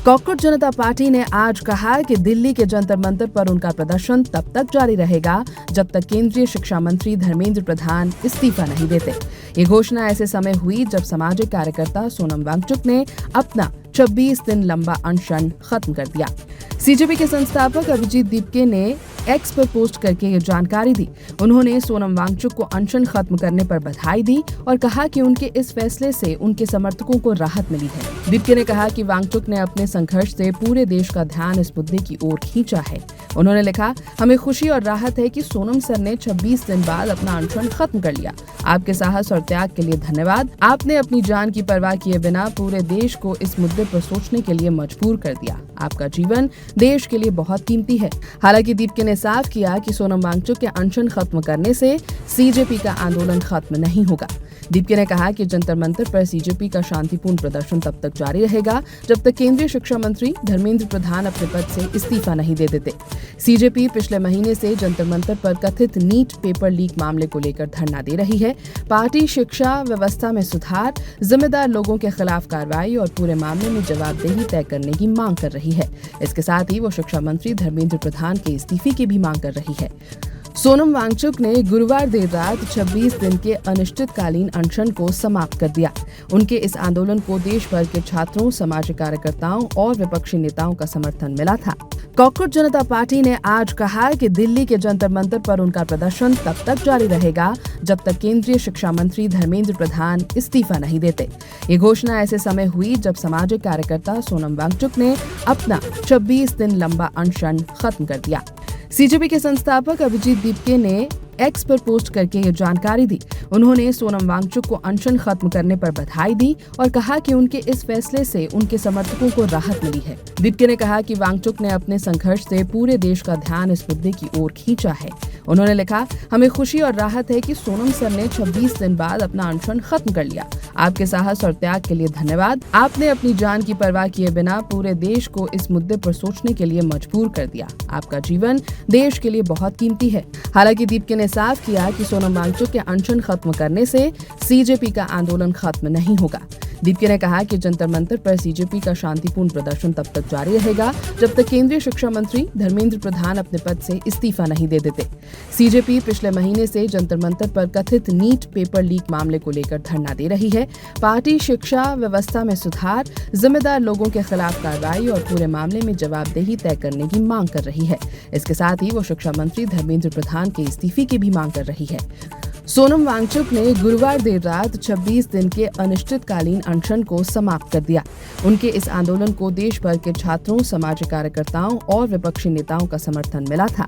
Cockroach जनता party ने आज कहा कि दिल्ली के जंतर मंतर पर उनका प्रदर्शन तब तक जारी रहेगा जब तक केंद्रीय शिक्षा मंत्री धर्मेंद्र प्रधान इस्तीफा नहीं देते। ये घोषणा ऐसे समय हुई जब सामाजिक कार्यकर्ता सोनम वांगचुक ने अपना 26 दिन लंबा अनशन खत्म कर दिया। सीजेपी के संस्थापक अभिजीत दीपके ने एक्स पर पोस्ट करके ये जानकारी दी। उन्होंने सोनम वांगचुक को अनशन खत्म करने पर बधाई दी और कहा कि उनके इस फैसले से उनके समर्थकों को राहत मिली है। दीपके ने कहा कि वांगचुक ने अपने संघर्ष से पूरे देश का ध्यान इस मुद्दे की ओर खींचा है। उन्होंने लिखा, हमें खुशी और राहत है कि सोनम सर ने 26 दिन बाद अपना अनशन खत्म कर लिया। आपके साहस और त्याग के लिए धन्यवाद। आपने अपनी जान की परवाह किए बिना पूरे देश को इस मुद्दे पर सोचने के लिए मजबूर कर दिया। आपका जीवन देश के लिए बहुत कीमती है। हालांकि दीपके ने साफ किया कि सोनम वांगचुक के अनशन खत्म करने से सीजेपी का आंदोलन खत्म नहीं होगा। दीपके ने कहा कि जंतर मंतर पर सीजेपी का शांतिपूर्ण प्रदर्शन तब तक जारी रहेगा जब तक केंद्रीय शिक्षा मंत्री धर्मेंद्र प्रधान अपने पद से इस्तीफा नहीं दे देते। सीजेपी पिछले महीने से जंतर मंतर पर कथित नीट पेपर लीक मामले को लेकर धरना दे रही है। पार्टी शिक्षा व्यवस्था में सुधार, जिम्मेदार लोगों के खिलाफ कार्रवाई और पूरे मामले में जवाबदेही तय करने की मांग कर रही है। इसके साथ ही वो शिक्षा मंत्री धर्मेंद्र प्रधान के इस्तीफे की भी मांग कर रही है। सोनम वांगचुक ने गुरुवार देर रात 26 दिन के अनिश्चितकालीन अनशन को समाप्त कर दिया। उनके इस आंदोलन को देश भर के छात्रों, सामाजिक कार्यकर्ताओं और विपक्षी नेताओं का समर्थन मिला था। कॉकरोच जनता पार्टी ने आज कहा कि दिल्ली के जंतर मंतर पर उनका प्रदर्शन तब तक जारी रहेगा जब तक केंद्रीय शिक्षा मंत्री धर्मेंद्र प्रधान इस्तीफा नहीं देते। ये घोषणा ऐसे समय हुई जब सामाजिक कार्यकर्ता सोनम वांगचुक ने अपना 26 दिन लंबा अनशन खत्म कर दिया। सीजेपी के संस्थापक अभिजीत दीपके ने एक्स पर पोस्ट करके ये जानकारी दी। उन्होंने सोनम वांगचुक को अनशन खत्म करने पर बधाई दी और कहा कि उनके इस फैसले से उनके समर्थकों को राहत मिली है। दीपके ने कहा कि वांगचुक ने अपने संघर्ष से पूरे देश का ध्यान इस मुद्दे की ओर खींचा है। उन्होंने लिखा, हमें खुशी और राहत है कि सोनम सर ने 26 दिन बाद अपना अनशन खत्म कर लिया। आपके साहस और त्याग के लिए धन्यवाद। आपने अपनी जान की परवाह किए बिना पूरे देश को इस मुद्दे पर सोचने के लिए मजबूर कर दिया। आपका जीवन देश के लिए बहुत कीमती है। हालांकि दीपके ने साफ किया कि सोनम वांगचुक के अनशन खत्म करने से सीजेपी का आंदोलन खत्म नहीं होगा। दीपके ने कहा कि जंतर मंतर पर सीजेपी का शांतिपूर्ण प्रदर्शन तब तक जारी रहेगा जब तक केंद्रीय शिक्षा मंत्री धर्मेंद्र प्रधान अपने पद से इस्तीफा नहीं दे देते। सीजेपी पिछले महीने से जंतर मंतर पर कथित नीट पेपर लीक मामले को लेकर धरना दे रही है। पार्टी शिक्षा व्यवस्था में सुधार, जिम्मेदार लोगों के खिलाफ कार्रवाई और पूरे मामले में जवाबदेही तय करने की मांग कर रही है। इसके साथ ही वो शिक्षा मंत्री धर्मेंद्र प्रधान के इस्तीफे की भी मांग कर रही है। सोनम वांगचुक ने गुरुवार देर रात 26 दिन के अनिश्चितकालीन अनशन को समाप्त कर दिया। उनके इस आंदोलन को देश भर के छात्रों, सामाजिक कार्यकर्ताओं और विपक्षी नेताओं का समर्थन मिला था।